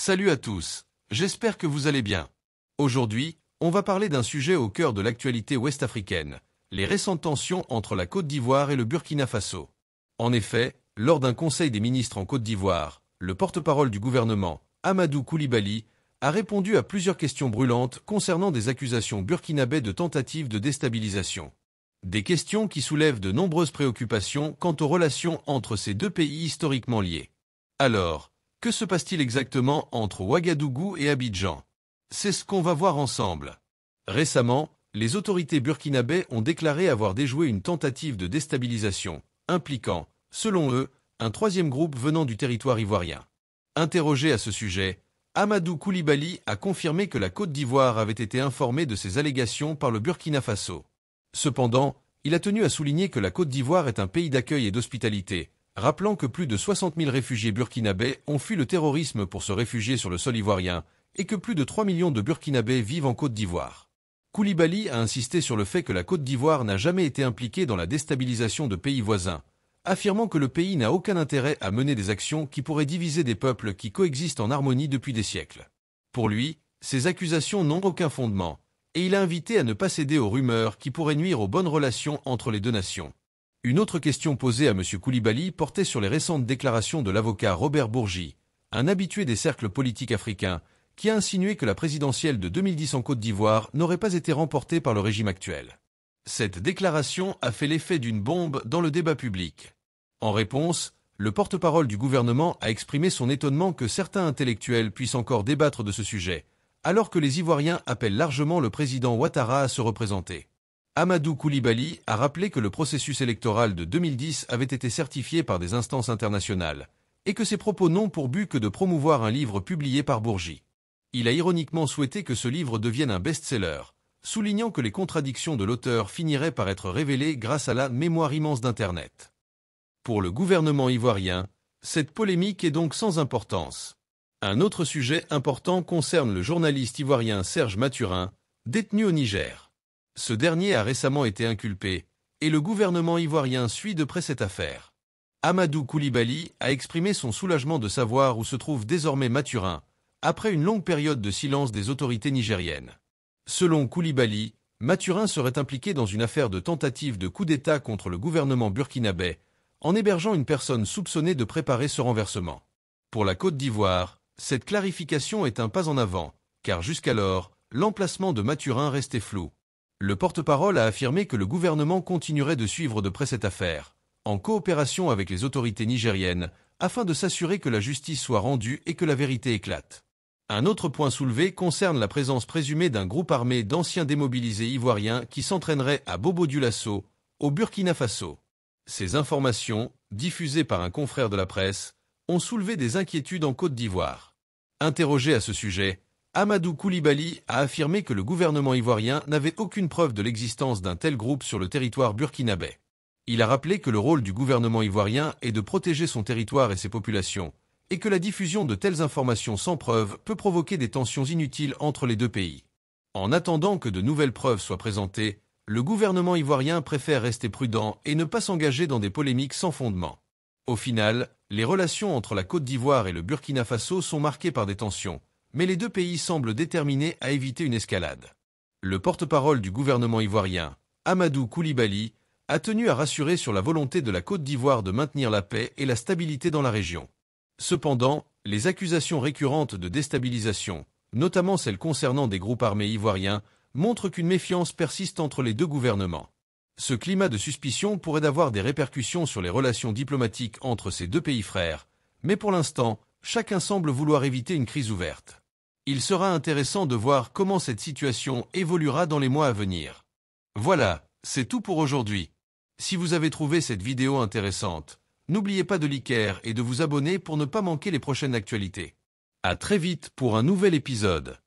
Salut à tous, j'espère que vous allez bien. Aujourd'hui, on va parler d'un sujet au cœur de l'actualité ouest-africaine, les récentes tensions entre la Côte d'Ivoire et le Burkina Faso. En effet, lors d'un conseil des ministres en Côte d'Ivoire, le porte-parole du gouvernement, Amadou Coulibaly, a répondu à plusieurs questions brûlantes concernant des accusations burkinabais de tentatives de déstabilisation. Des questions qui soulèvent de nombreuses préoccupations quant aux relations entre ces deux pays historiquement liés. Alors, que se passe-t-il exactement entre Ouagadougou et Abidjan? C'est ce qu'on va voir ensemble. Récemment, les autorités burkinabès ont déclaré avoir déjoué une tentative de déstabilisation, impliquant, selon eux, un troisième groupe venant du territoire ivoirien. Interrogé à ce sujet, Amadou Coulibaly a confirmé que la Côte d'Ivoire avait été informée de ces allégations par le Burkina Faso. Cependant, il a tenu à souligner que la Côte d'Ivoire est un pays d'accueil et d'hospitalité, rappelant que plus de 60 000 réfugiés burkinabés ont fui le terrorisme pour se réfugier sur le sol ivoirien et que plus de 3 millions de Burkinabés vivent en Côte d'Ivoire. Coulibaly a insisté sur le fait que la Côte d'Ivoire n'a jamais été impliquée dans la déstabilisation de pays voisins, affirmant que le pays n'a aucun intérêt à mener des actions qui pourraient diviser des peuples qui coexistent en harmonie depuis des siècles. Pour lui, ces accusations n'ont aucun fondement, et il a invité à ne pas céder aux rumeurs qui pourraient nuire aux bonnes relations entre les deux nations. Une autre question posée à M. Coulibaly portait sur les récentes déclarations de l'avocat Robert Bourgi, un habitué des cercles politiques africains, qui a insinué que la présidentielle de 2010 en Côte d'Ivoire n'aurait pas été remportée par le régime actuel. Cette déclaration a fait l'effet d'une bombe dans le débat public. En réponse, le porte-parole du gouvernement a exprimé son étonnement que certains intellectuels puissent encore débattre de ce sujet, alors que les Ivoiriens appellent largement le président Ouattara à se représenter. Amadou Coulibaly a rappelé que le processus électoral de 2010 avait été certifié par des instances internationales, et que ses propos n'ont pour but que de promouvoir un livre publié par Bourgi. Il a ironiquement souhaité que ce livre devienne un best-seller, soulignant que les contradictions de l'auteur finiraient par être révélées grâce à la mémoire immense d'Internet. Pour le gouvernement ivoirien, cette polémique est donc sans importance. Un autre sujet important concerne le journaliste ivoirien Serge Mathurin, détenu au Niger. Ce dernier a récemment été inculpé, et le gouvernement ivoirien suit de près cette affaire. Amadou Coulibaly a exprimé son soulagement de savoir où se trouve désormais Mathurin, après une longue période de silence des autorités nigériennes. Selon Coulibaly, Mathurin serait impliqué dans une affaire de tentative de coup d'État contre le gouvernement burkinabé, en hébergeant une personne soupçonnée de préparer ce renversement. Pour la Côte d'Ivoire, cette clarification est un pas en avant, car jusqu'alors, l'emplacement de Mathurin restait flou. Le porte-parole a affirmé que le gouvernement continuerait de suivre de près cette affaire, en coopération avec les autorités nigériennes, afin de s'assurer que la justice soit rendue et que la vérité éclate. Un autre point soulevé concerne la présence présumée d'un groupe armé d'anciens démobilisés ivoiriens qui s'entraînerait à Bobo-Dioulasso, au Burkina Faso. Ces informations, diffusées par un confrère de la presse, ont soulevé des inquiétudes en Côte d'Ivoire. Interrogé à ce sujet, Amadou Coulibaly a affirmé que le gouvernement ivoirien n'avait aucune preuve de l'existence d'un tel groupe sur le territoire burkinabé. Il a rappelé que le rôle du gouvernement ivoirien est de protéger son territoire et ses populations, et que la diffusion de telles informations sans preuve peut provoquer des tensions inutiles entre les deux pays. En attendant que de nouvelles preuves soient présentées, le gouvernement ivoirien préfère rester prudent et ne pas s'engager dans des polémiques sans fondement. Au final, les relations entre la Côte d'Ivoire et le Burkina Faso sont marquées par des tensions, mais les deux pays semblent déterminés à éviter une escalade. Le porte-parole du gouvernement ivoirien, Amadou Coulibaly, a tenu à rassurer sur la volonté de la Côte d'Ivoire de maintenir la paix et la stabilité dans la région. Cependant, les accusations récurrentes de déstabilisation, notamment celles concernant des groupes armés ivoiriens, montrent qu'une méfiance persiste entre les deux gouvernements. Ce climat de suspicion pourrait avoir des répercussions sur les relations diplomatiques entre ces deux pays frères, mais pour l'instant, chacun semble vouloir éviter une crise ouverte. Il sera intéressant de voir comment cette situation évoluera dans les mois à venir. Voilà, c'est tout pour aujourd'hui. Si vous avez trouvé cette vidéo intéressante, n'oubliez pas de liker et de vous abonner pour ne pas manquer les prochaines actualités. À très vite pour un nouvel épisode.